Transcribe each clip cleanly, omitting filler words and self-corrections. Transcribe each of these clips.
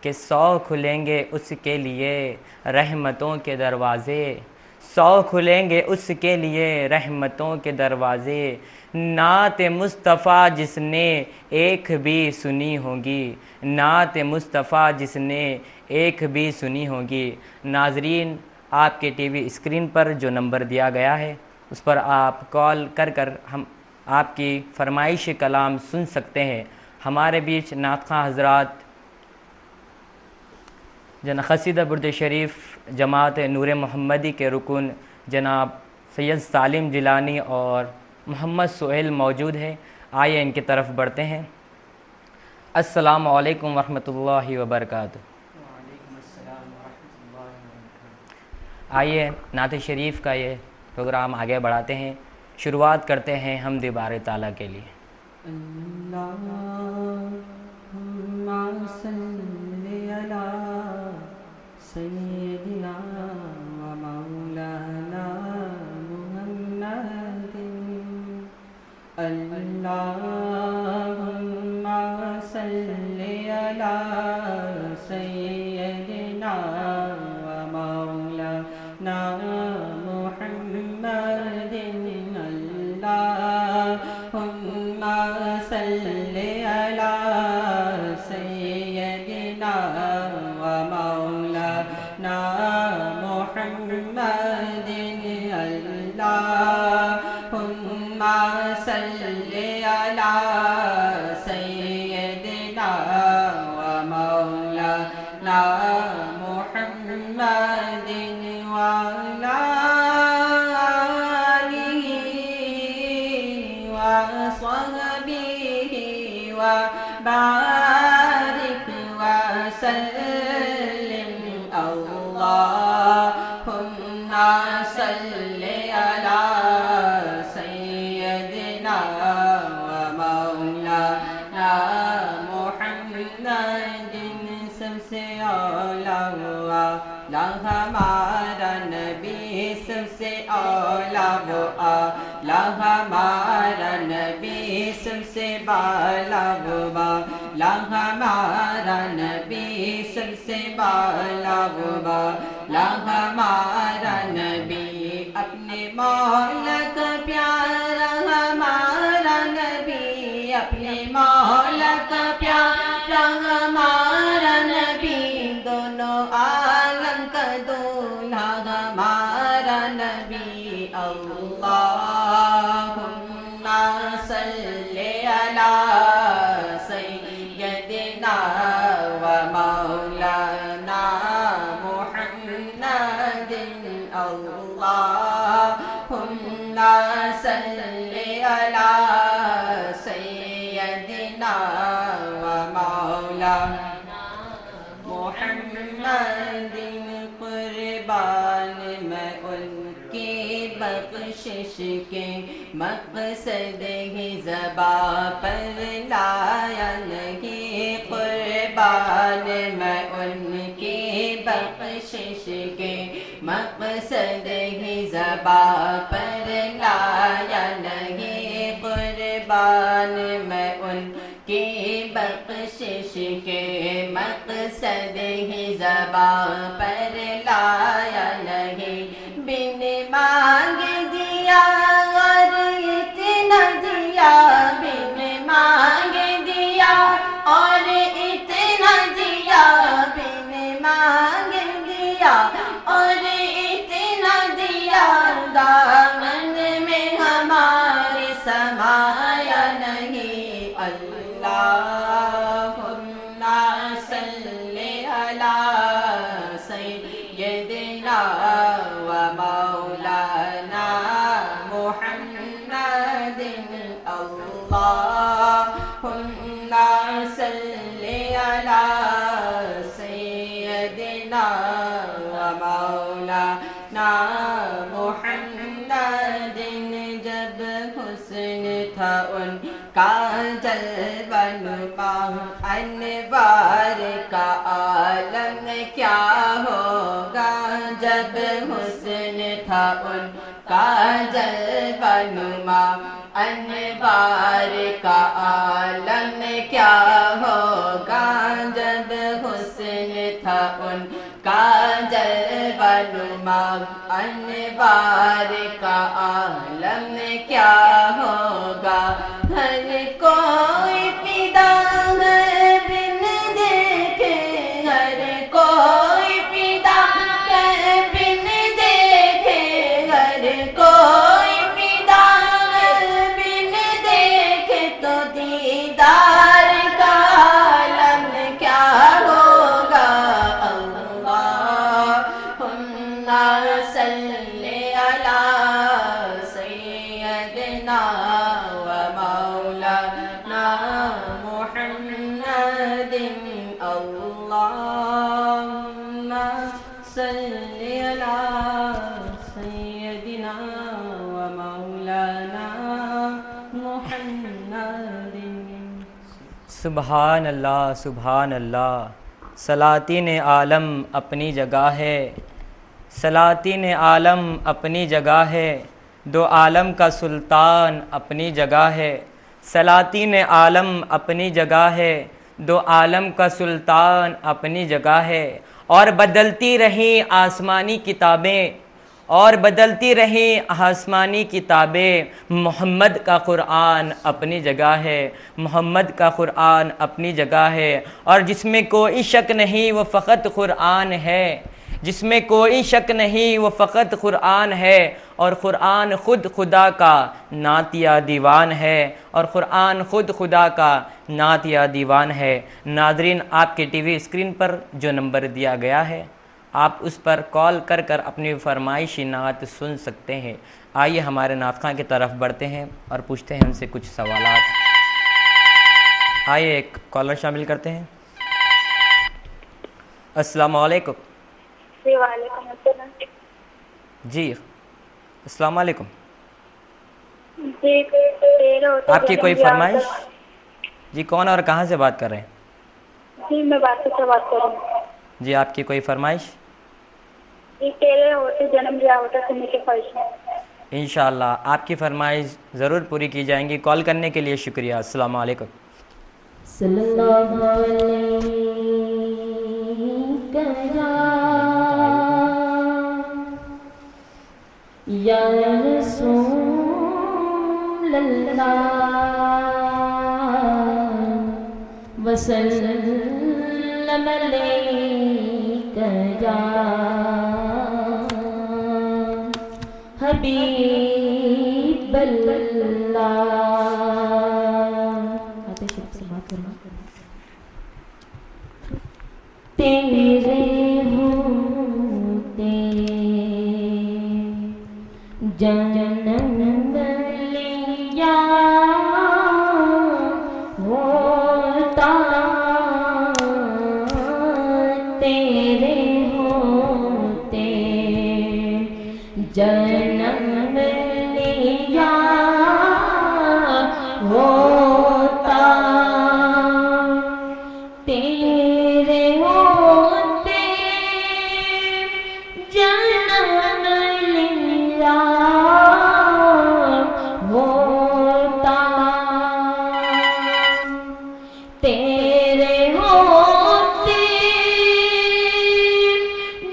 کہ 100 کھلیں گے اس کے لیے رحمتوں کے دروازے، 100 کھلیں گے اس کے لیے رحمتوں کے دروازے، نعت مصطفیٰ جس نے ایک بھی سنی ہوگی، نعت مصطفیٰ جس نے ایک بھی سنی ہوگی۔ ناظرین، آپ کے ٹی وی اسکرین پر جو نمبر دیا گیا ہے اس پر آپ کال کر ہم آپ کی فرمائش کلام سن سکتے ہیں۔ ہمارے بیچ نعت خواں حضرات جناب قصیدہ برد شریف جماعت نور محمدی کے رکن جناب سید سالم جیلانی اور محمد سہیل موجود ہیں، آئیے ان کی طرف بڑھتے ہیں۔ السلام علیکم ورحمۃ اللہ وبرکاتہ۔ وعلیکم السلام ورحمۃ اللہ وبرکاتہ۔ آئیے نعت شریف کا یہ پروگرام آگے بڑھاتے ہیں، شروعات کرتے ہیں حمد بار تعالیٰ کے لیے۔ اللہم صلی علی سیدنا و مولانا محمد، اللہم صلی علی سیدنا و مولانا محمد، اللہم صلی علی سیدنا و مولانا محمد، اللہم صلی علی سیدنا و مولانا محمد وعلی آلہ وصحبہ وبارک وسلم، اللہم صلی علی سیدنا و مولانا محمد، سب سے اولیٰ وہ اعلیٰ ہمارا نبی، سب سے اولیٰ وہ اعلیٰ ہمارا نبی، سب سے بالا وہ بالا ہمارا نبی، سب سے بالا وہ بالا ہمارا نبی، اپنے مولا کا پیارا ہمارا نبی، اپنے مولا کا پیارا ہمارا نبی، دونوں عالم کا دولہا ہمارا نبی، اللہم صلی علی سیدنا و مولانا محمد، اللہم صلی علی سیدنا و مولانا محمد، قربان میں ان کی بخشش کے مقصد ہی زباں پر لایا نہیں، قربان میں ان کی بخشش کے مقصد ہی زباں پر لایا نہیں، قربان میں ان کی بخشش کے مقصد ہی زباں پر لایا نہیں، بن مانگ دیا اور اتنا دیا، بن مانگ دیا اور اتنا دیا، بن مانگ دیا اور اتنا دیا، دامن میں ہمارے سمایا نہیں، اللہم صلی علی سیدنا و مولانا محمد، اللہم صلی علی سیدنا و مولانا محمد، جب حسن تھا ان کا جلوہ نما، انوار کا عالم کیا ہوگا، جب حسن تھا ان کا جلوہ نما، انوار کا عالم کیا ہوگا جب حسن تھا ان کا جلوہ نما انوار کا عالم کیا ہوگا ہر کوئی فدا ہے بن دیکھے ہر کوئی فدا ہے بن دیکھے ہر کوئی فدا ہے بن دیکھے تو دیدار کا عالم کیا ہوگا اللہم صلی علی سیدنا و مولانا محمد اللہم صلی علی سیدنا و مولانا محمد. سبحان اللہ سبحان اللہ. سلاطین عالم اپنی جگہ ہے، سلاطین عالم اپنی جگہ ہے، دو عالم کا سلطان اپنی جگہ ہے. سلاطین عالم اپنی جگہ ہے، دو عالم کا سلطان اپنی جگہ ہے. اور بدلتی رہیں آسمانی کتابیں، اور بدلتی رہیں آسمانی کتابیں، محمد کا قرآن اپنی جگہ ہے، محمد کا قرآن اپنی جگہ ہے. اور جس میں کوئی شک نہیں وہ فقط قرآن ہے، جس میں کوئی شک نہیں وہ فقط قرآن ہے. اور قرآن خود خدا کا نعتیہ دیوان ہے، اور قرآن خود خدا کا نعتیہ دیوان ہے. ناظرین، آپ کے ٹی وی اسکرین پر جو نمبر دیا گیا ہے آپ اس پر کال کر کر اپنی فرمائشی نعت سن سکتے ہیں. آئیے ہمارے نعت خواں کی طرف بڑھتے ہیں اور پوچھتے ہیں ان سے کچھ سوالات. آئیے ایک کالر شامل کرتے ہیں. السلام علیکم. جی وعلیکم السلام. جی السلام علیکم. جی آپ کی کوئی فرمائش؟ جی کون اور کہاں سے بات کر رہے ہیں؟ جی میں بات سے بات کر رہا ہوں. جی آپ کی کوئی فرمائش؟ جی تیرے ہوتے جنم لیا ہوتا سننے کی خواہش ہے. انشاءاللہ آپ کی فرمائش ضرور پوری کی جائیں گی. کال کرنے کے لیے شکریہ. السلام علیکم. صلی اللہ علیہ یا رسول اللہ وسلم علیک یا حبیب اللہ. تیرے ہوتے جنم لیا ہوتا تیرے ہوتے جنم لیا ہوتا تیرے ہوتے جنم لیا ہوتا تیرے ہوتے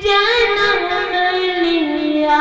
جنم لیا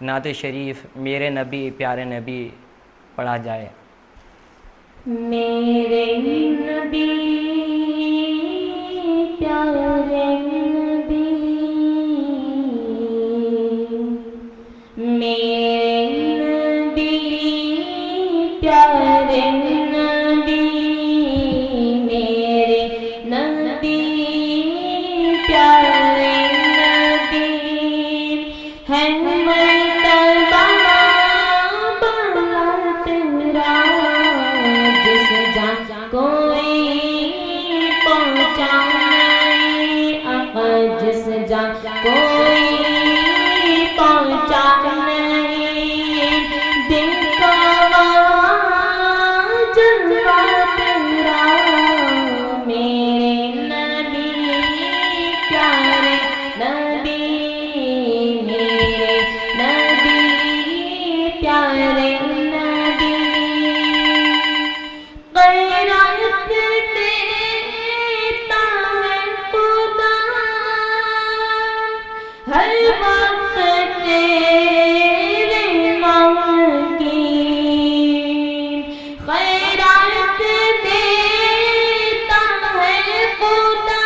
نعت شریف میرے نبی پیارے نبی پڑھا جائے۔ میرے نبی پیارے نبی، میرے نبی پیارے نبی، میرے نبی پیارے نبی ہے مرتبہ بڑا تیرا، جس جا کوئی پہنچا نہیں آقا، جس جا کوئی پہنچا نہیں، دل کا جلوہ تیرا، میرے نبی پیارے نبی، میرے نبی پیارے نبی، غیرت دیتا ہے خدا ہر وقت تیرے نام کی، خیرات دیتا ہے خدا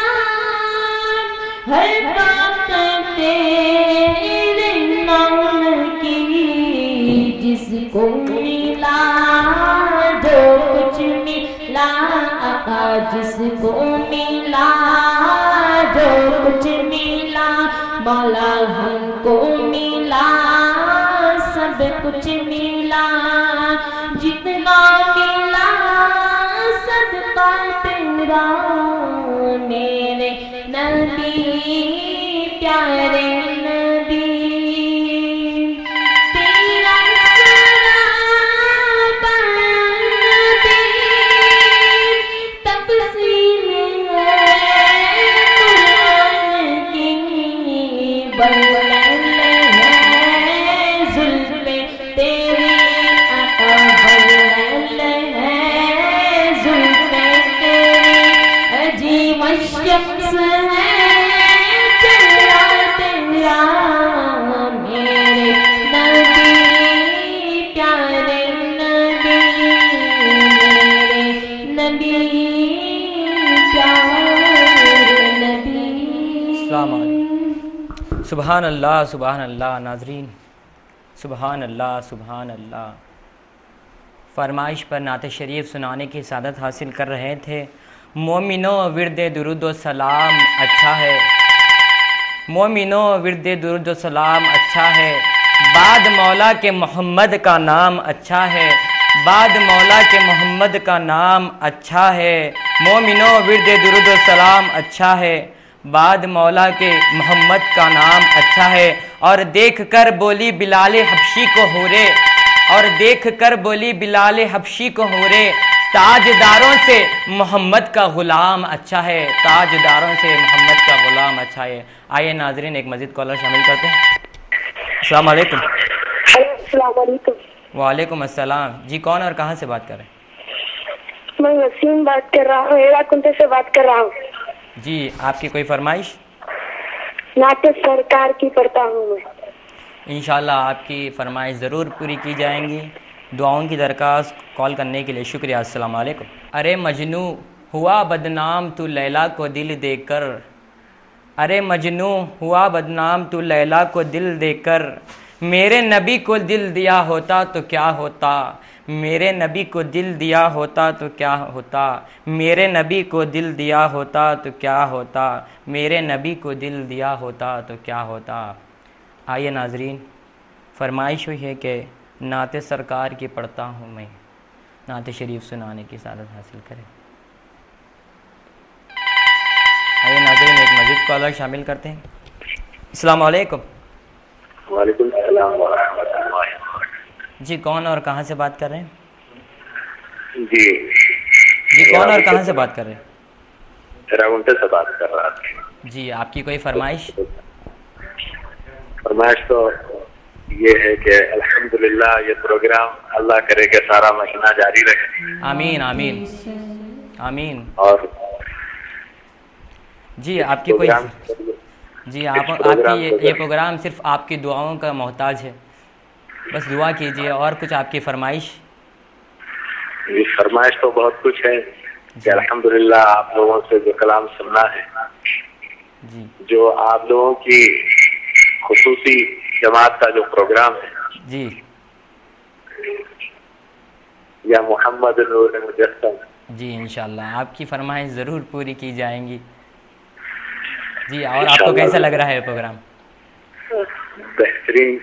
ہر وقت تیرے نام کی، جس کو ملا جو کچھ ملا آقا، جس کو ملا جو کچھ ملا مولا، ہم کو ملا سب کچھ ملا، جتنا ملا صدقہ تیرا، میرے نبی پیارے نبی، تیرا سراب نبی تفصیل ہے قرآن کی، بلند ہے زلف تیری آقا، بلند ہے زلف تیری، عجیب الشمس ہے چہرہ تیرا، میرے نبی پیارے نبی، میرے نبی پیارے نبی۔ السلام علیکم۔ سبحان اللہ سبحان اللہ۔ ناظرین سبحان اللہ سبحان اللہ، فرمائش پر نعت شریف سنانے کی سعادت حاصل کر رہے تھے۔ مومنو ورد درود و سلام اچھا ہے، مومنو ورد درود و سلام اچھا ہے، بعد مولا کے محمد کا نام اچھا ہے، بعد مولا کے محمد کا نام اچھا ہے، مومنو ورد درود و سلام اچھا ہے، بعد مولا کے محمد کا نام اچھا ہے، اور دیکھ کر بولی بلال حبشی کو ہورے، اور دیکھ کر بولی بلال حبشی کو ہورے، تاجداروں سے محمد کا غلام اچھا ہے، تاجداروں سے محمد کا غلام اچھا ہے۔ آئیے ناظرین ایک مزید کالر شامل کرتے ہیں۔ السلام علیکم۔ السلام علیکم۔ وعلیکم السلام۔ جی کون اور کہاں سے بات کر رہے ہیں؟ میں وسیم بات کر رہا ہوں، ہیرا کنٹے سے بات کر رہا ہوں۔ جی آپ کی کوئی فرمائش؟ نعت سرکار کی پڑھتا ہوں میں۔ انشاءاللہ آپ کی فرمائش ضرور پوری کی جائیں گی۔ دعاؤں کی درخواست کال کرنے کے لیے شکریہ۔ السلام علیکم۔ ارے مجنوں ہوا بدنام تو لیلا کو دل دے کر، ارے مجنوں ہوا بدنام تو لیلا کو دل دے کر، میرے نبی کو دل دیا ہوتا تو کیا ہوتا، میرے نبی کو دل دیا ہوتا تو کیا ہوتا، میرے نبی کو دل دیا ہوتا تو کیا ہوتا، میرے نبی کو دل دیا ہوتا تو کیا ہوتا۔ آئیے ناظرین فرمائش ہوئی ہے کہ نعت سرکار کی پڑھتا ہوں میں، نعت شریف سنانے کی سعادت حاصل کریں۔ آئیے ناظرین ایک مزید کالر شامل کرتے ہیں۔ السلام علیکم۔ وعلیکم السلام ورحمۃ اللہ۔ جی کون اور کہاں سے بات کر رہے ہیں؟ جی کون اور کہاں سے بات کر رہے ہیں؟ راونٹے سے بات کر رہا تھا۔ جی آپ کی کوئی فرمائش؟ فرمائش تو یہ ہے کہ الحمدللہ یہ پروگرام اللہ کرے کہ سارا مہینہ جاری رہے۔ آمین آمین آمین۔ اور جی آپ کی کوئی، جی آپ کی یہ پروگرام صرف آپ کی دعاؤں کا محتاج ہے۔ بس دعا کیجیے. اور کچھ آپ کی فرمائش؟ جی فرمائش تو بہت کچھ ہے کہ الحمدللہ آپ لوگوں سے جو کلام سننا ہے، جی جو آپ لوگوں کی خصوصی جماعت کا جو پروگرام ہے جی یا محمد نور مجسم، جی انشاءاللہ آپ کی فرمائش ضرور پوری کی جائیں گی. جی اور آپ کو کیسا لگ رہا ہے پروگرام؟ بہترین.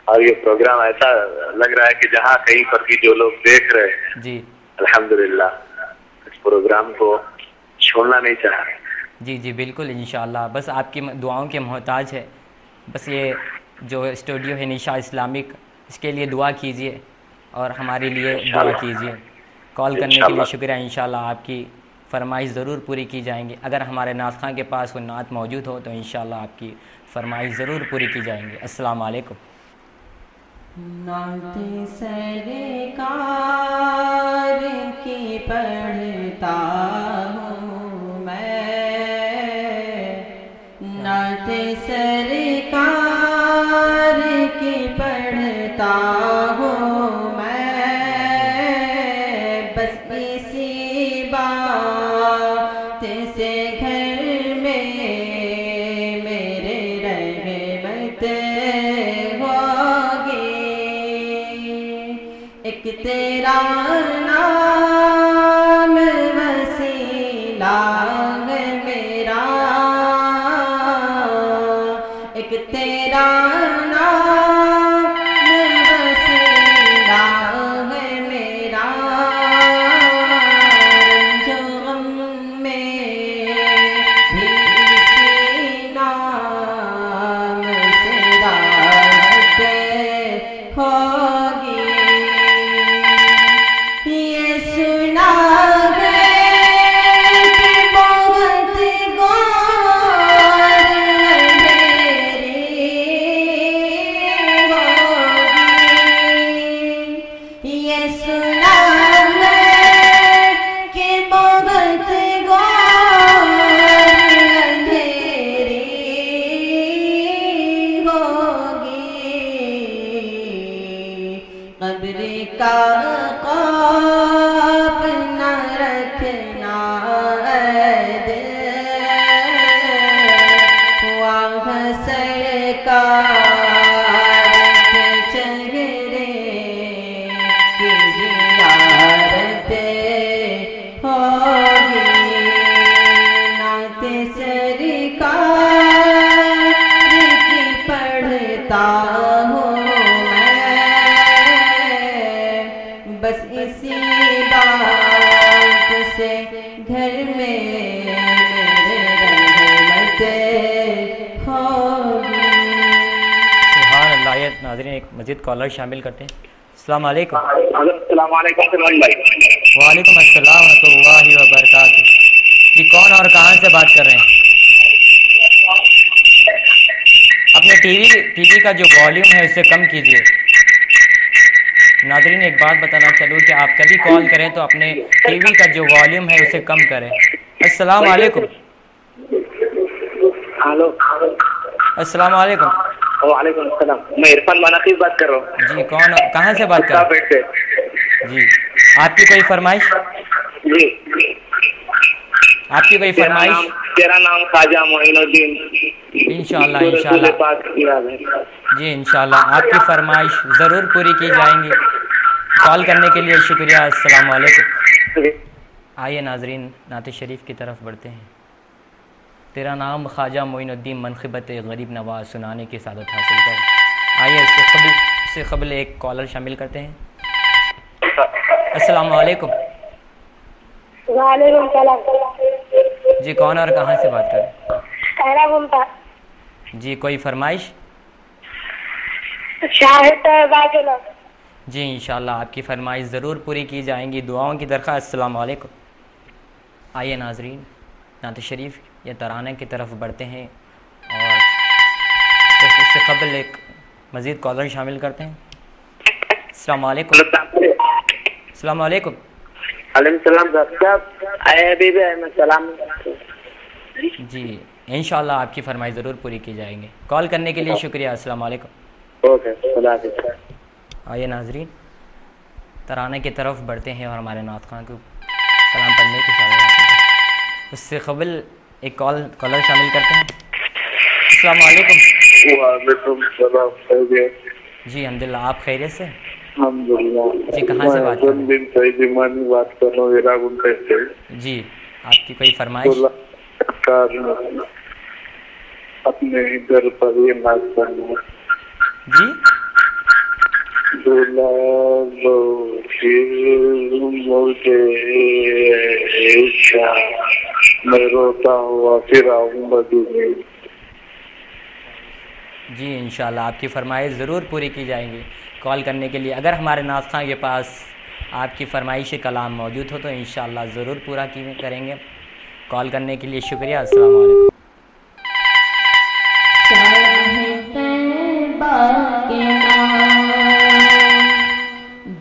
اور یہ پروگرام ایسا لگ رہا ہے کہ جہاں کہیں پر بھی جو لوگ دیکھ رہے ہیں جی الحمدللہ اس پروگرام کو چھوڑنا نہیں چاہ رہے. جی جی بالکل انشاءاللہ. بس آپ کی دعاؤں کے محتاج ہے. بس یہ جو اسٹوڈیو ہے نشا اسلامک، اس کے لیے دعا کیجیے اور ہمارے لیے دعا کیجیے. کال کرنے کے لیے شکریہ. انشاءاللہ آپ کی فرمائش ضرور پوری کی جائیں گی. اگر ہمارے نعت خواں کے پاس کوئی نعت موجود ہو تو انشاءاللہ آپ کی فرمائش ضرور پوری کی جائیں گی. السلام علیکم. نعت سرکار کی پڑھتا ہوں میں، نعت سرکار کی پڑھتا ہوں میں، بس اسی بات سے گھر میں میرے رحمت ہوگی. ایک تیرا نام وسیلہ ہے میرا، ایک تیرا نام وسیلہ ہے میرا، جو غم میں بھی اسی نام سے راحت ہوگی. یہ سنا ہے کہ بہت غور اندھیری ہوگی، یہ سنا ہے کہ بہت غور اندھیری ہوگی. قبر کا خوف نہ رکھنا اے دل، وہاں سرکار کے چہرے کی زیارت ہوگی. نعت سرکار کی پڑھتا ہوں بس اسی بات سے گھر میں میرے رحمت ہوگی. سبحان اللہ. یہ ناظرین ایک مزید کالر شامل کرتے ہیں. السلام علیکم. السلام علیکم سلمان بھائی. وعلیکم السلام ورحمۃ اللہ وبرکاتہ. جی کون اور کہاں سے بات کر رہے ہیں؟ اپنے ٹی وی کا جو والیوم ہے اسے کم کیجیے. ناظرین ایک بات بتانا چلوں کہ آپ کبھی کال کریں تو اپنے ٹی وی کا جو والیوم ہے اسے کم کریں. السلام علیکم. ہلو السلام علیکم. وعلیکم السلام. میں عرفان مناقب بات کر رہا ہوں. جی کون کہاں سے بات کر رہے ہیں؟ جی آپ کی کوئی فرمائش؟ جی آپ کی کوئی فرمائش؟ تیرا نام خواجہ معین الدین. انشاءاللہ انشاءاللہ. جی انشاءاللہ آپ کی فرمائش ضرور پوری کی جائیں گی. کال کرنے کے لیے شکریہ. السلام علیکم. آئیے ناظرین نعت شریف کی طرف بڑھتے ہیں. تیرا نام خواجہ معین الدین منقبت غریب نواز سنانے کی سعادت حاصل کر. آئیے اس سے قبل ایک کالر شامل کرتے ہیں. السلام علیکم. وعلیکم السلام. جی کون اور کہاں سے بات کر رہے ہیں؟ جی کوئی فرمائش؟ شاہد باجلہ. جی انشاءاللہ آپ کی فرمائش ضرور پوری کی جائیں گی. دعاؤں کی درخواست. السلام علیکم. آئیے ناظرین نعت شریف یا ترانے کی طرف بڑھتے ہیں اور اس سے قبل ایک مزید کالر شامل کرتے ہیں. السلام علیکم. السلام علیکم. وعلیکم السلام صاحب. جی انشاءاللہ آپ کی فرمائش ضرور پوری کی جائیں گے. کال کرنے کے لیے شکریہ. السلام علیکم. اوکے خدا حافظ. آئیے ناظرین ترانے کی طرف بڑھتے ہیں اور ہمارے نعت خواں کو کلام پڑھنے کی سعادت۔ اس سے قبل ایک کالر شامل کرتے ہیں۔ السلام علیکم۔ وعلیکم السلام۔ خیریت؟ جی الحمدللہ، آپ خیریت سے؟ الحمدللہ۔ جی کہاں سے بات کر رہے ہیں؟ بن سعید ایمانی بات کر رہا ہوں، ویراگن سے۔ جی آپ کی کوئی فرمائش؟ اپنے گھر پر یہ ناچ کرنا جی دلہ لو پھر مجھے میں روتا ہوا پھر آؤں مدینے۔ جی انشاءاللہ آپ کی فرمائش ضرور پوری کی جائیں گی۔ کال کرنے کے لیے اگر ہمارے نعت خواں کے پاس آپ کی فرمائش کلام موجود ہو تو انشاءاللہ ضرور پورا کریں گے۔ کال کرنے کے لیے شکریہ۔ السلام علیکم۔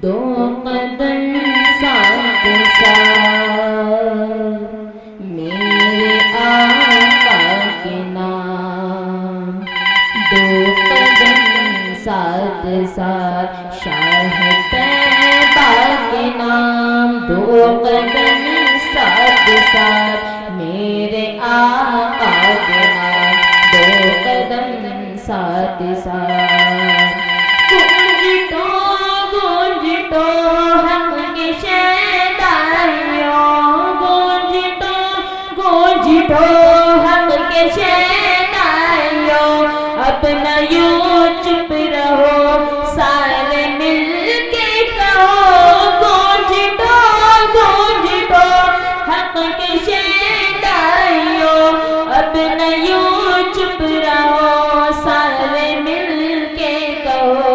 دو قدم ساتھ ساتھ میرے آقا کے نام، دو قدم ساتھ ساتھ شاہ طیبہ کے نام، دو قدم ساتھ ساتھ میرے آقا کے نام، دو قدم ساتھ ساتھ گونجٹو حق کے شیدائیوں، گونجٹو حق کے شیدائیوں، اپنا یوں چپ رہو سارے مل کے کہو، گونجٹو حق کے شیدائیوں، اپنا یوں چپ رہو سارے مل کے کہو،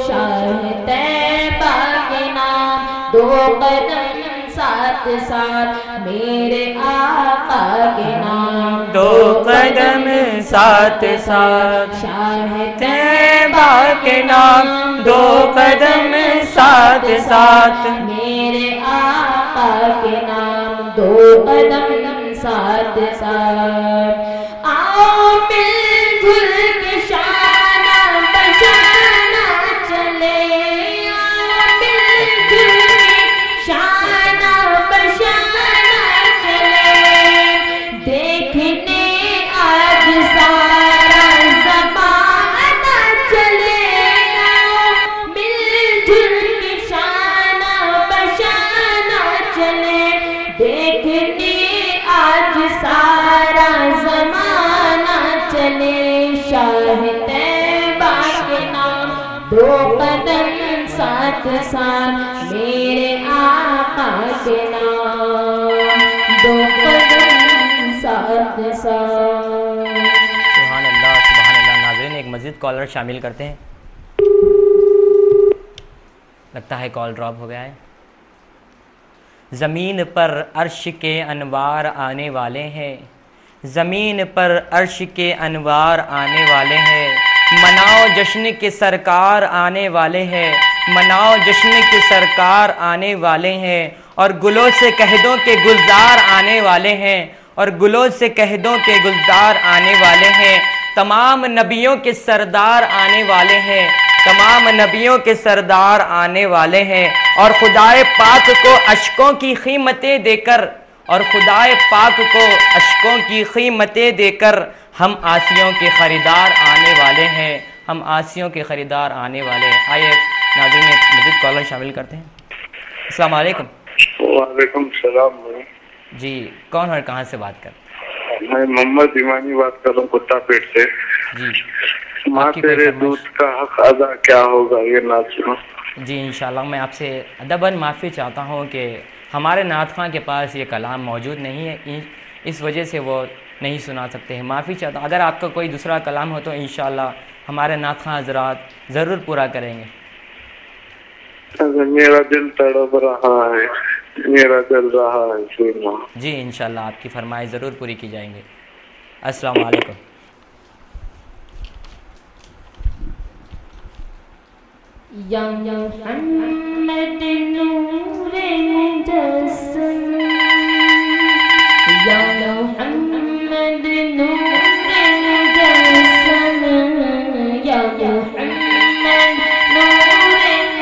شاہ طیبہ کے نام، دو قدم ساتھ ساتھ میرے آقا کے نام، دو قدم ساتھ ساتھ شاہ طیبہ کے نام، دو قدم ساتھ ساتھ میرے آقا کے نام، دو قدم ساتھ ساتھ آؤ مل جل کے شانہ بشانہ چلے، آؤ مل جل کے شانہ بشانہ چلے، دیکھنے آج سارا زمانہ چلے، آؤ مل جل کے شانہ بشانہ چلے، دیکھنے آج سارا زمانہ چلے، شاہ طیبہ کے نام، دو قدم ساتھ ساتھ میرے آقا کے نام، دو قدم ساتھ ساتھ۔ سبحان اللہ سبحان اللہ۔ ناظرین ایک مزید کالر شامل کرتے ہیں، لگتا ہے کال ڈراپ ہو گیا ہے۔ زمین پر عرش کے انوار آنے والے ہیں، زمین پر عرش کے انوار آنے والے ہیں، مناؤ جشن کے سرکار آنے والے ہیں، مناؤ جشن کے سرکار آنے والے ہیں، اور گلوں سے کہہ دو کہ گلزار آنے والے ہیں، اور گلوں سے کہہ دو کہ گلزار آنے والے ہیں، تمام نبیوں کے سردار آنے والے ہیں، تمام نبیوں کے سردار آنے والے ہیں، اور خدائے پاک کو اشکوں کی قیمتیں دے کر، اور خدائے پاک کو اشکوں کی قیمتیں دے کر ہم آسیوں کے خریدار آنے والے ہیں، ہم آسیوں کے خریدار آنے والے ہیں۔ آئیے ناظرین مزید کالر شامل کرتے ہیں۔ السلام علیکم۔ وعلیکم السلام۔ جی کون اور کہاں سے بات کر؟ میں محمد ایمانی بات کر رہا ہوں کتا پیٹ سے۔ جی ماں تیرے دودھ کا حق ادا کیا ہوگا، یہ نعت سنو۔ جی انشاءاللہ میں آپ سے ادباً معافی چاہتا ہوں کہ ہمارے نعت خواں کے پاس یہ کلام موجود نہیں ہے، اس وجہ سے وہ نہیں سنا سکتے ہیں، معافی چاہتا ہوں۔ اگر آپ کا کوئی دوسرا کلام ہو تو انشاءاللہ ہمارے نعت خواں حضرات ضرور پورا کریں گے۔ میرا دل تڑپ رہا ہے، میرا دل رہا ہے سننا۔ جی انشاءاللہ آپ کی فرمائش ضرور پوری کی جائیں گے۔ السلام علیکم۔ یا محمد نور مجسم، یا محمد نور مجسم، یا محمد نور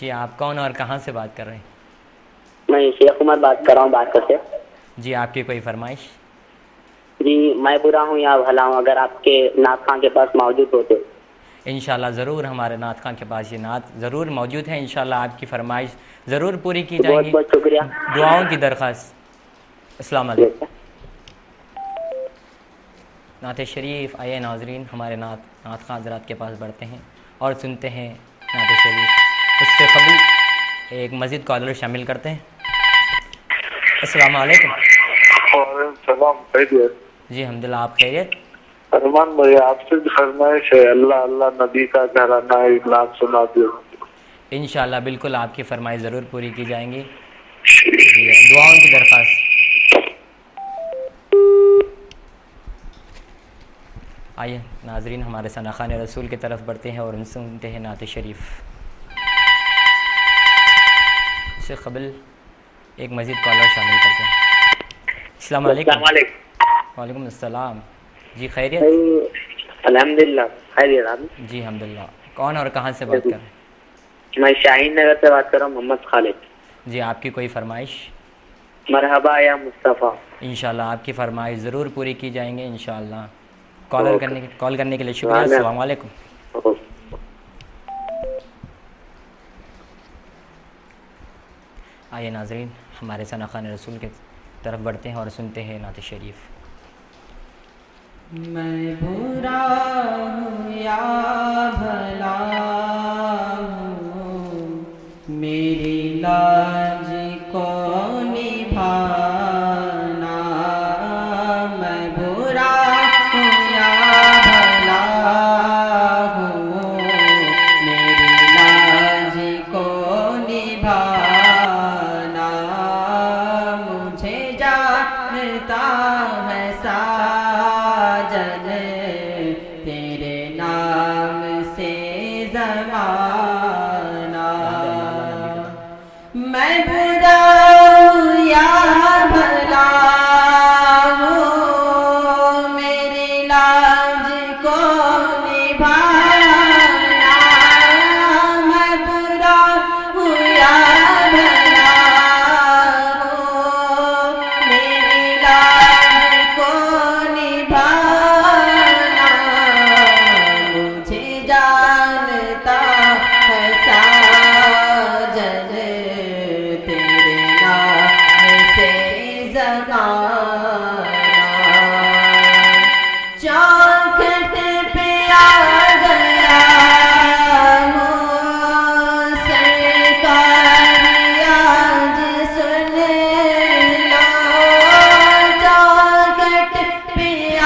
جی آپ کون اور کہاں سے بات کر رہے ہیں؟ میں شیخ عمر بات کر رہا ہوں بات کرتے. جی آپ کی کوئی فرمائش؟ جی میں برا ہوں یا بھلا ہوں، اگر آپ کے نعت خواں کے پاس موجود ہوتے. انشاءاللہ ضرور ہمارے نعت خواں کے پاس یہ نعت ضرور موجود ہے، انشاءاللہ آپ کی فرمائش ضرور پوری کی جائے بہت گی. بہت شکریہ. دعاؤں کی درخواست. السلام علیکم. نعت شریف. آئیے ناظرین ہمارے نعت خواں حضرات کے پاس بڑھتے ہیں اور سنتے ہیں نعت شریف. اس سے قبل ایک مزید کالر شامل کرتے ہیں. السلام علیکم. وعلیکم السلام. خیریت؟ جی الحمدللہ. آپ خیریت؟ ارمان بھائی آپ سے فرمائش ہے، اللہ اللہ نبی کا گھرانہ ایک نام سنا دو. انشاءاللہ بالکل آپ کی فرمائش ضرور پوری کی جائیں گی. دعاؤں کی درخواست. آئیے ناظرین ہمارے ثناخان رسول کی طرف بڑھتے ہیں اور ان سے سنتے ہیں نعت شریف. اس سے قبل ایک مزید کالر شامل کرتے ہیں. السلام علیکم. السلام علیکم. وعلیکم السلام. جی خیریت؟ الحمدللہ خیریت. آپ؟ جی الحمدللہ. کون اور کہاں سے بات کر رہے ہیں؟ میں شاہین نگر سے بات کر رہا ہوں، محمد خالد. جی آپ کی کوئی فرمائش؟ مرحبا یا مصطفیٰ. انشاءاللہ آپ کی فرمائش ضرور پوری کی جائیں گے انشاءاللہ. کال کرنے کے لیے شکریہ. السلام علیکم. آئیے ناظرین ہمارے ثناخان رسول کے طرف بڑھتے ہیں اور سنتے ہیں نعت شریف. میں برا ہوں یا بھلا ہوں، میری لاج کو نبھانا. میں برا ہوں یا بھلا ہوں، میری لاج کو نبھانا. مجھے جانتا ہے ساجن تیرے نام سے زمانہ. میں برا ہوں یا بھلا ہوں، میری لاج کو نبھانا. میں برا ہوں یا بھلا ہوں، میری لاج کو نبھانا. مجھے جانتا ہے ساجن تیرے نام سے زمانہ. چوکھٹ پہ آ گیا ہوں، سرکار آج سن لو. چوکھٹ پہ آ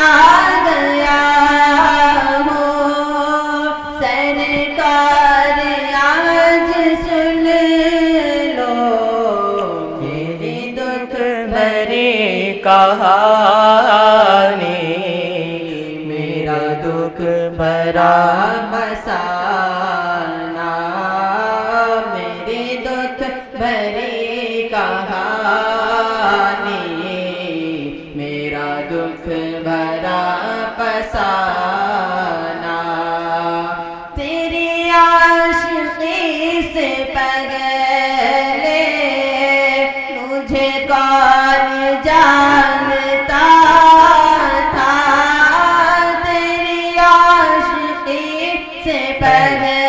گیا ہوں، سرکار آج سن لو. میری دکھ بھری کہانی میرا دکھ بھرا فسانہ. میری دکھ بھری کہانی میرا دکھ بھرا فسانہ. تیری عاشقی سے پہلے مجھے کون جانتا تھا. تیری عاشقی سے پہلے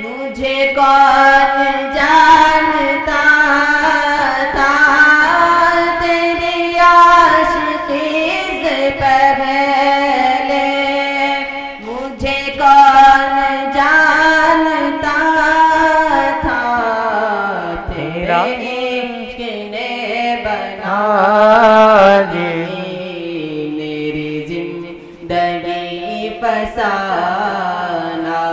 مجھے کون جانتا تھا. تیری عاشقی سے پہلے مجھے کون جانتا تھا. تیرا عشق نے بنا دی میری زندگی فسانہ.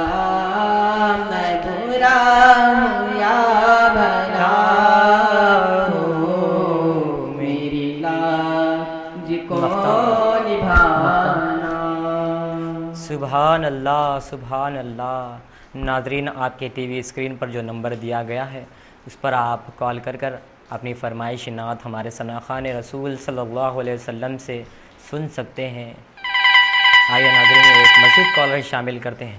میں برا ہوں یا بھلا ہوں، میری لاج کو نبھانا. سبحان اللہ سبحان اللہ. ناظرین آپ کے ٹی وی اسکرین پر جو نمبر دیا گیا ہے اس پر آپ کال کر اپنی فرمائش نعت ہمارے ثناخان رسول صلی اللہ علیہ وسلم سے سن سکتے ہیں. آئیے ناظرین ایک مزید کالر شامل کرتے ہیں.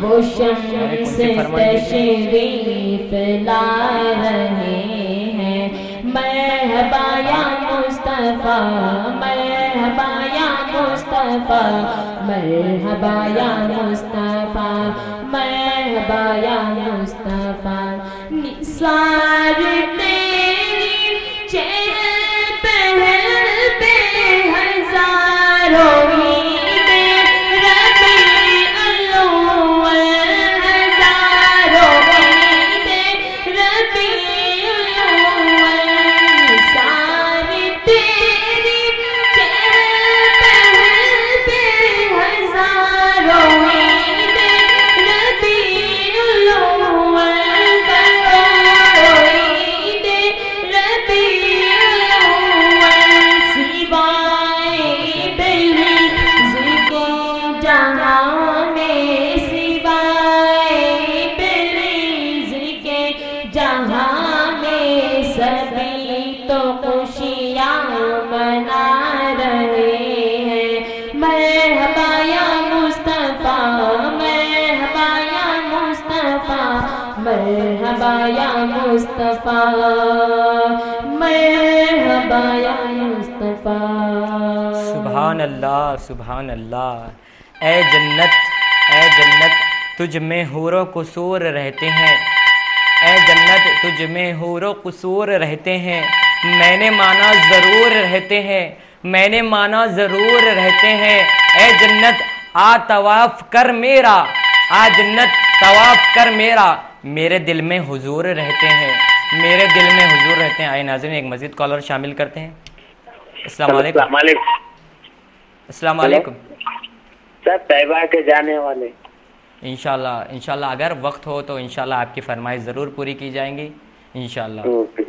وہ شمس تشریف لا رہے ہیں مرحبا یا مصطفیٰ مرحبا یا مصطفیٰ مرحبا یا مصطفیٰ مرحبا یا مصطفیٰ نثار تیری چہر پہل پہ ہزاروں مرحبا یا مصطفیٰ مرحبا یا مصطفیٰ. سبحان اللہ سبحان اللہ. اے جنت تجھ میں حور و قصور رہتے ہیں. اے جنت تجھ میں حور و قصور رہتے ہیں. میں نے مانا ضرور رہتے ہیں میں نے مانا ضرور رہتے ہیں. اے جنت آ طواف کر میرا آ جنت طواف کر میرا. میرے دل میں حضور رہتے ہیں میرے دل میں حضور رہتے ہیں. آئے ناظرین ایک مزید کالر شامل کرتے ہیں. السلام علیکم. السلام علیکم. سر طیبہ کے جانے والے انشاءاللہ اگر وقت ہو تو انشاءاللہ آپ کی فرمائش ضرور پوری کی جائیں گی انشاءاللہ.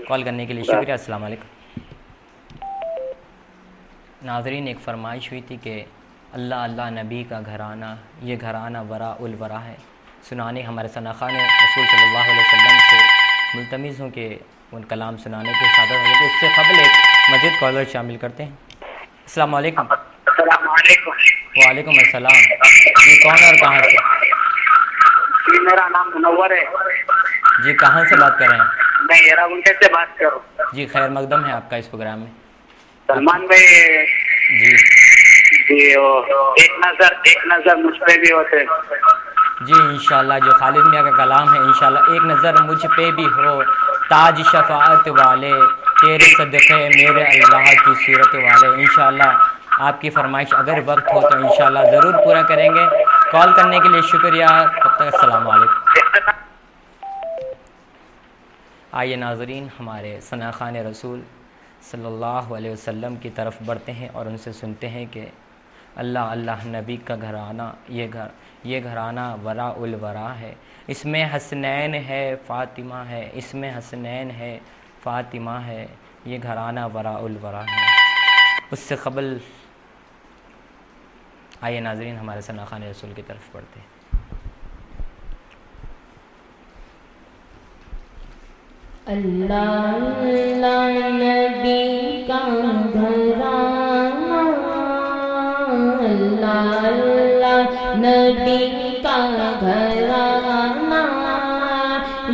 کال کرنے کے لیے شکریہ. السلام علیکم. ناظرین ایک فرمائش ہوئی تھی کہ اللہ اللہ نبی کا گھرانہ یہ گھرانہ وراء الورا ہے. سنانے ہمارے ثناخوان رسول صلی اللہ علیہ وسلم سے ملتمس ہوں کہ ان کلام سنانے کے سعادت ہے. اس سے قبل ایک مزید کالر شامل کرتے ہیں. السلام علیکم. السلام علیکم. وعلیکم السلام. جی کون اور کہاں سے؟ جی میرا نام منور ہے. جی کہاں سے بات کر رہے ہیں؟ میں ہیرا گنٹے سے بات کر رہا ہوں. جی خیر مقدم ہے آپ کا اس پروگرام میں. سلمان بھائی جی ایک نظر مجھ پہ بھی ہوتے. جی انشاءاللہ جو خالد میاں کا کلام ہے انشاءاللہ ایک نظر مجھ پہ بھی ہو تاج شفاعت والے تیرے صدقے میرے اللہ کی صورت والے. انشاءاللہ آپ کی فرمائش اگر وقت ہو تو انشاءاللہ ضرور پورا کریں گے. کال کرنے کے لیے شکریہ. تب تک السلام علیکم. آئیے ناظرین ہمارے ثناخوان رسول صلی اللہ علیہ وسلم کی طرف بڑھتے ہیں اور ان سے سنتے ہیں کہ اللہ اللہ نبی کا گھرانہ یہ گھرانہ وراء الورا ہے. اس میں حسنین ہے فاطمہ ہے اس میں حسنین ہے فاطمہ ہے یہ گھرانہ وراء الورا ہے. اس سے قبل آئیے ناظرین ہمارے ثناخوان رسول کی طرف بڑھتے ہیں. اللہ اللہ نبی کا گھرانہ اللہ اللہ نبی کا گھرانہ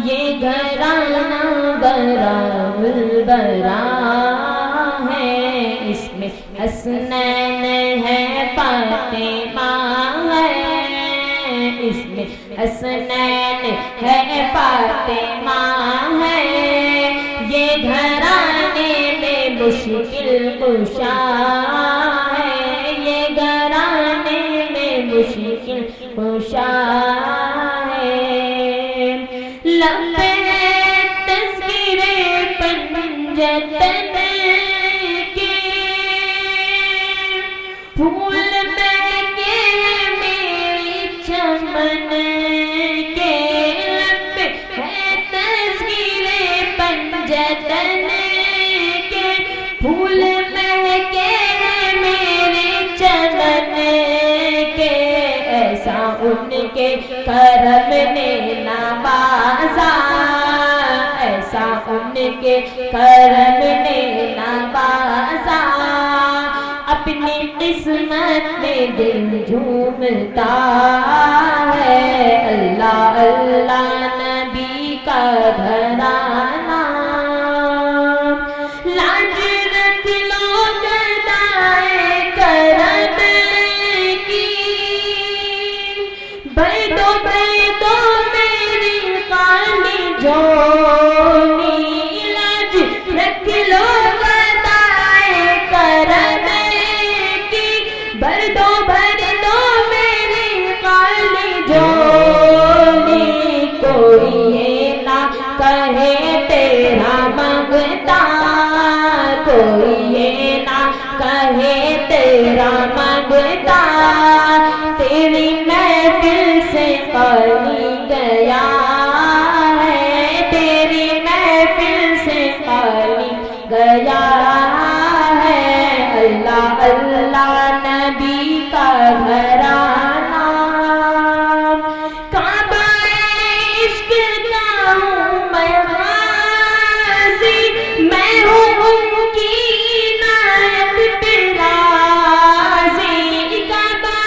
یہ گھرانہ وراء الورا ہے. اس میں حسنین ہے فاطمہ ہے اس میں حسنین ہے فاطمہ ہے. یہ گھرانے میں مشکل کشا ہے یہ گھرانے میں مشکل کشا ہے. لبے تذکیر پنجتن کے پھول مہکے میری چمن کے. لبے ہے تذکیر پنجتن کے پھول مہکے میرے چمن کے. ایسا ان کے کرم نے نوازا ایسا ان کے کرم نے نوازا. اب اپنی قسمت میں دل جھومتا ہے اللہ اللہ نبی کا گھرانہ لاج رکھ لو گدائے کرم کی بھر دو میری خالی جھولی لاج رکھ لو گدائے کرم کی بھر دو میری خالی جھولی کوئی یہ نہ کہے تیرا منگتا کوئی یہ نہ کہے تیرا منگتا تیری محفل سے خالی گیا ہے تیری محفل سے خالی گیا ہے اللہ اللہ نبی کا گھرانہ کعبہ عشق کا ہوں میں غازی میں ہوں ان کی عنایت پہ راضی کعبہ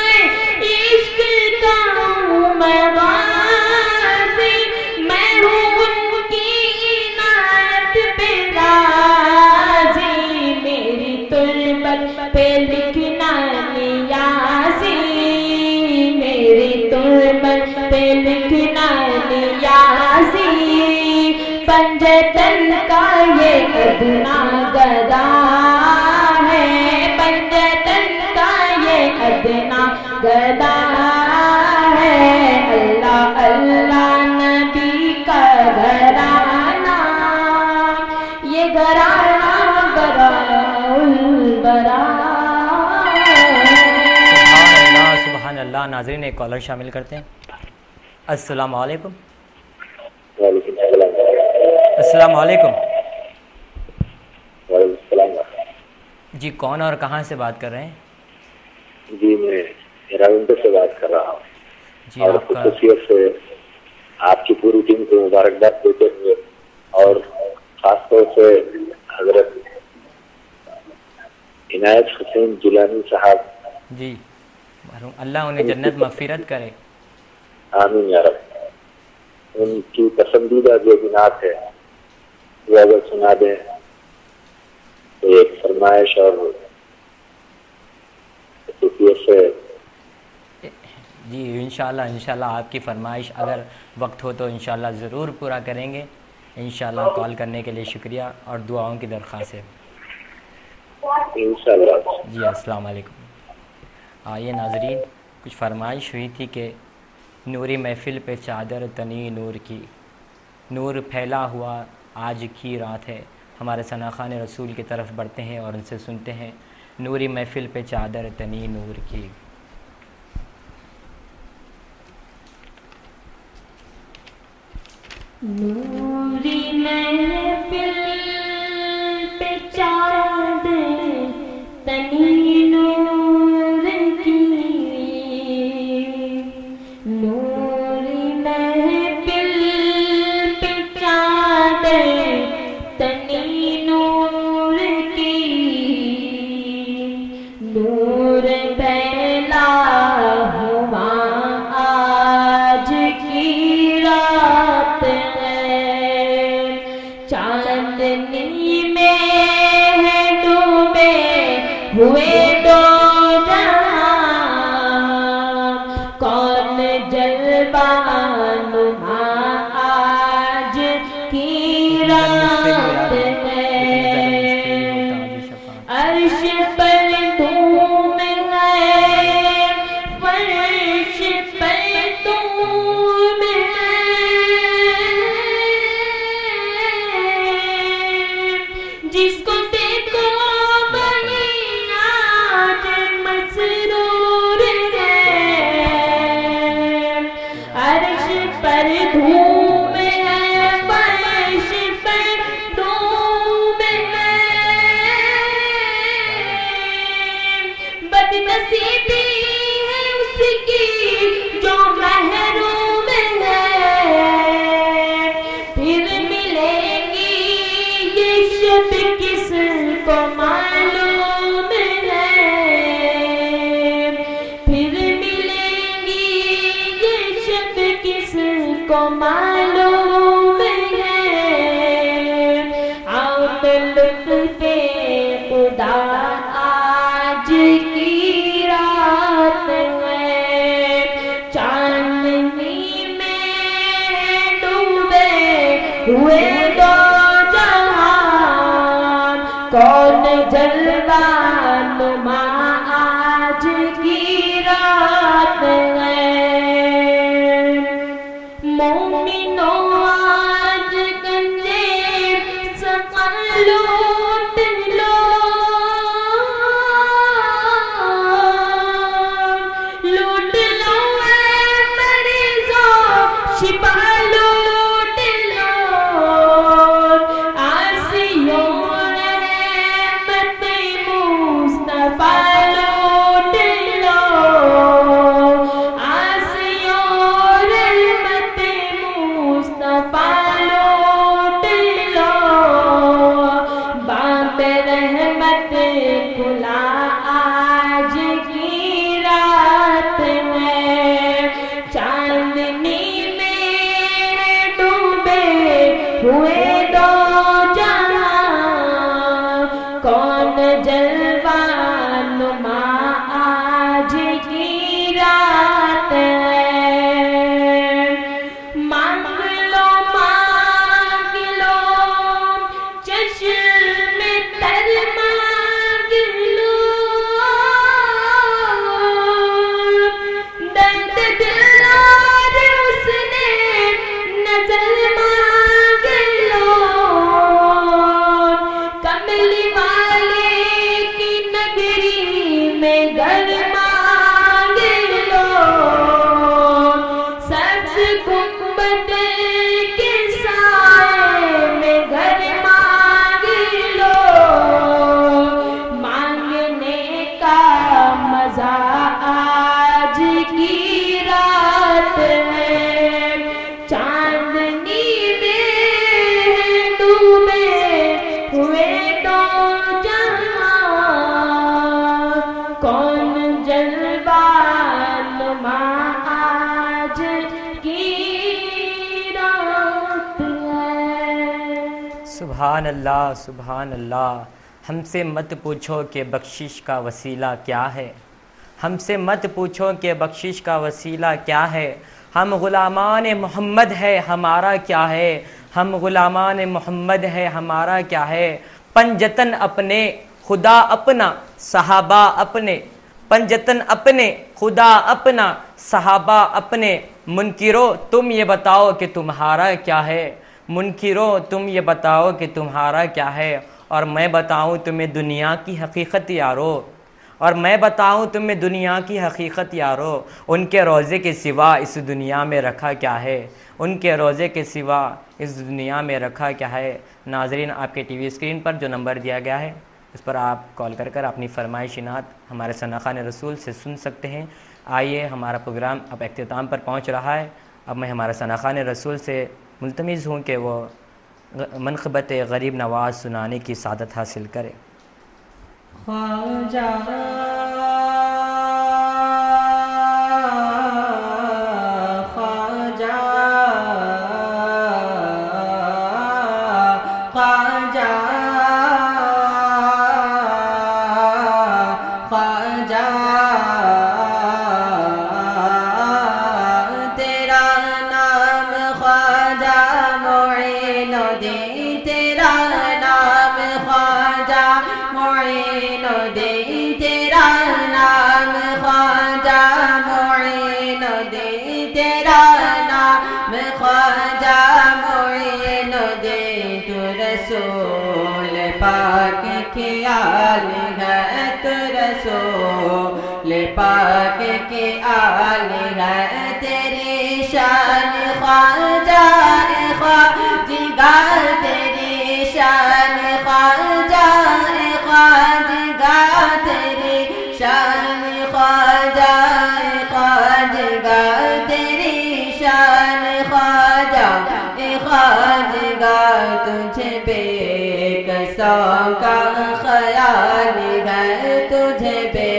عشق کا ہوں میں غازی میں ہوں ان کی عنایت پہ راضی میری تربت پہ لکھنا نیازی میری تربت پہ لکھنا نیازی پنجتن کا یہ ادنا گدا ہے پنجتن کا یہ ادنا گدا ہے اللہ اللہ نبی کا گھرانہ یہ گھرانہ براء البراء سبحان اللہ ناظرین ایک کالر شامل کرتے ہیں السلام علیکم وعلیکم السلام السلام علیکم وعلیکم السلام جی کون اور کہاں سے بات کر رہے ہیں جی میں راونڈر سے بات کر رہا ہوں جی اور آپ کا خصوصیت سے آپ کی پوری ٹیم کو مبارکباد دیتے ہوئے اور خاص طور سے حضرت عنایت حسین جیلانی صاحب جی اللہ انہیں جنت مغفرت کرے آمین یا رب ان کی پسندیدہ جو بنات ہے وہ اگر سنا دیں تو ایک فرمائش اور خصوصیت سے جی انشاءاللہ آپ کی فرمائش اگر وقت ہو تو انشاءاللہ ضرور پورا کریں گے انشاءاللہ کال کرنے کے لیے شکریہ اور دعاؤں کی درخواست ہے انشاءاللہ جی السلام علیکم آئیے ناظرین کچھ فرمائش ہوئی تھی کہ نوری محفل پہ چادر تنی نور کی نور پھیلا ہوا آج کی رات ہے ہمارے ثناخان رسول کی طرف بڑھتے ہیں اور ان سے سنتے ہیں نوری محفل پہ چادر تنی نور کی نوری محفل پہ چادر تنی نور کی نوری محفل پہ چادر تنی نور کی نور پھیلا ہوا آج کی رات چاندنی میں ہے ڈوبے ہوئے دو جہاں کون جلوہ نما آج کی رات ہے عرش پر دھوم ہے فرش پر دھوم جس کو دیکھو وہی آج مسرور ہے عرش پر دھوم ہے فرش پر دھوم ہے بد نصیبی ہے اس کی جو محروم ہے پھر ملے گی یہ شب کس کو معلوم ہے کس کو معلوم ہے آپ لطف خدا آج کی رات ہے چاندنی میں ڈوبے ہوئے دو جہان کون جلوہ نما آج کی رات ہے مومنوں آج گنجے سقا لوٹ لو لوٹ لو اے مریضوں شفا لوٹ لو آسیوں رحمت مصطفیٰ لوٹ لو آسیوں رحمت مصطفیٰ لوٹ لو باب رحمت کھلا آج کی رات ہے چاندنی میں ڈوبے ہوئے دو جہاں کون جلوہ نما آج کی رات ہے مانگ لو چشم تر مانگ لو درد دل اور اس نے نظر مانگ لو کملی والے کی نگری میں گھر مانگ لو سبز گنبد کے سائے میں گھر مانگ لو مانگنے کا مزہ آج کی رات ہے چاندنی میں ڈوبے ہوئے دو جہاں کون جلوہ نما آج کی رات ہے سبحان اللہ سبحان اللہ ہم سے مت پوچھو کہ بخشش کا وسیلہ کیا ہے ہم سے مت پوچھو کہ بخشش کا وسیلہ کیا ہے ہم غلامان محمد ہے ہمارا کیا ہے ہم غلامان محمد ہے ہمارا کیا ہے پنجتن اپنے خدا اپنا صحابہ اپنے پنجتن اپنے خدا اپنا صحابہ اپنے منکرو تم یہ بتاؤ کہ تمہارا کیا ہے منکرو تم یہ بتاؤ کہ تمہارا کیا ہے اور میں بتاؤں تمہیں دنیا کی حقیقت یارو اور میں بتاؤں تمہیں دنیا کی حقیقت یارو ان کے روضے کے سوا اس دنیا میں رکھا کیا ہے ان کے روضے کے سوا اس دنیا میں رکھا کیا ہے ناظرین آپ کے ٹی وی اسکرین پر جو نمبر دیا گیا ہے اس پر آپ کال کر کر اپنی فرمائشات ہمارے ثناخان رسول سے سن سکتے ہیں آئیے ہمارا پروگرام اب اختتام پر پہنچ رہا ہے اب میں ہمارے ثناخان رسول سے ملتمس ہوں کہ وہ منقبت غریب نواز سنانے کی سعادت حاصل کرے خواجہ خواجہ خواجہ خواجہ تیرا نام خواجہ معین الدین تیرا نام خواجہ معین الدین تیرا نام خواجہ معین الدین تیرا نام خواجہ معین الدین تو رسول پاک کی آل ہے تو رسول پاک کی آل ہے تیری شان خواجہ خواجگا تیری شان خواجہ خواجگا تیری شان خواجہ خواجگا تیری شان خواجہ خواجگا تجھے بے کسوں کا خیال ہے تجھے بے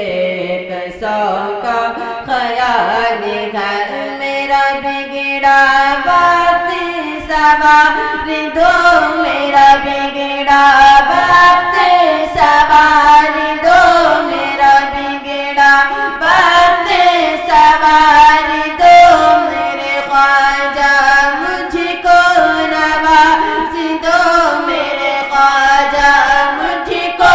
کسوں کا خیال ہے میرا بگڑا وقت سوار دو میرا بگڑا وقت سوار دو میرا بگڑا وقت سوار دو میرے خواجہ مجھ کو نواز دو میرے خواجہ مجھ کو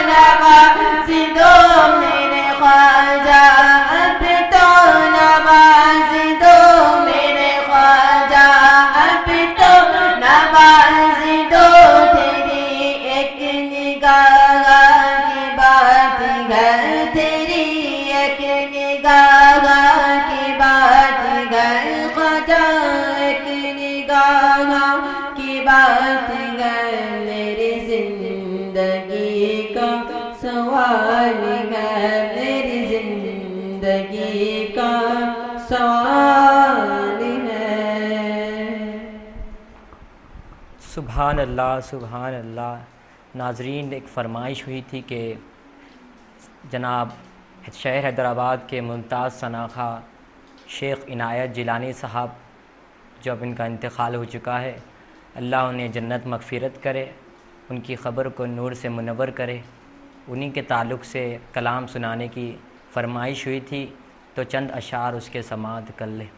نواز دو میرے خواجہ اب تو نواز دو میرے خواجہ اب تو نواز دو تیری ایک نگاہ کی بات ہے تیری ایک نگاہ کی بات ہے خواجہ ایک نگاہ کی بات ہے میری زندگی کا سوال ہے میری زندگی کا سوال ہے۔ سبحان اللہ سبحان اللہ۔ ناظرین، ایک فرمائش ہوئی تھی کہ جناب شہر حیدرآباد کے ممتاز شناخواہ شیخ عنایت جیلانی صاحب جو اب ان کا انتقال ہو چکا ہے، اللہ انہیں جنت مغفرت کرے، ان کی خبر کو نور سے منور کرے، انہی کے تعلق سے کلام سنانے کی فرمائش ہوئی تھی، تو چند اشعار اس کے سماعت کر لیں۔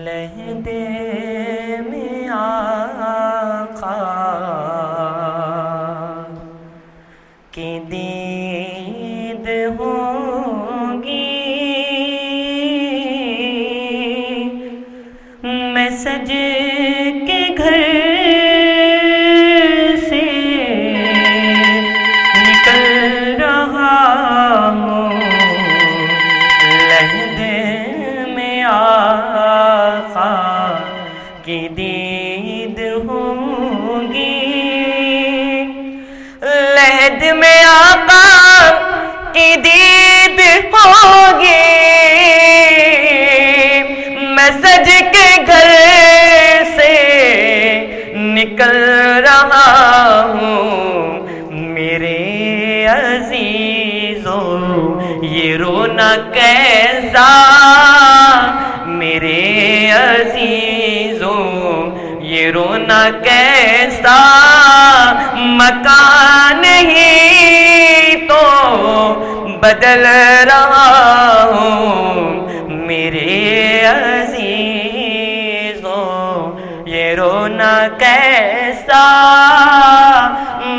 لہد میں آقا کی دید ہوگی، میں سج کے گھر سے نکل رہا ہوں، لہد میں آقا کی دید ہوگی، لہد میں آقا کی دید ہوگی، میں سج کے گھر سے نکل رہا ہوں، میرے عزیزوں یہ رونا کیسا، میرے عزیزوں یہ رونا کیسا، مکان ہی تو بدل رہا ہوں، میرے عزیزوں یہ رونا کیسا،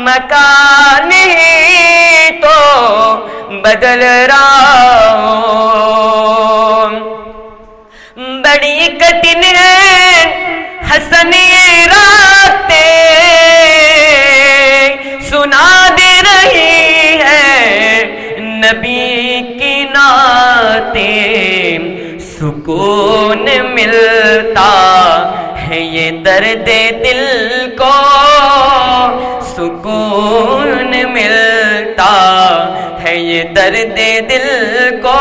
مکان ہی تو بدل رہا ہوں، بڑی کٹن ہے حسن یہ راتیں سنا دے رہی ہے نبی کی نعتیں، سکون ملتا ہے یہ درد دل کو، سکون ملتا ہے یہ درد دل کو،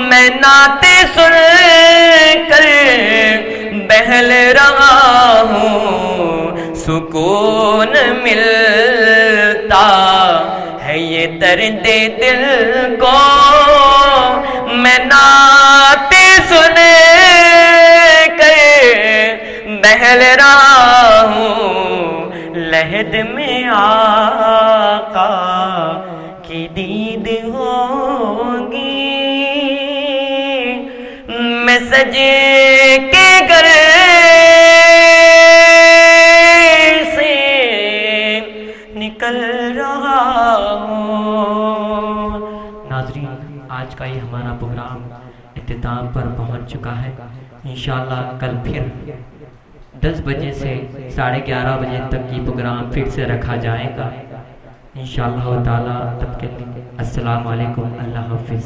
میں نعتیں سن کر بہل رہا ہوں، سکون ملتا ہے یہ درد دل کو، میں نعتیں سن کر بہل رہا ہوں، لہد میں آقا کی دید ہوگی، میں سج کے گھر سے نکل رہا ہوں۔ ناظرین، آج کا یہ ہمارا پروگرام اختتام پر پہنچ چکا ہے، انشاءاللہ کل پھر 10 بجے سے 11:30 بجے تک یہ پروگرام پھر سے رکھا جائے گا انشاءاللہ تعالی۔ تب کے السلام علیکم، اللہ حافظ۔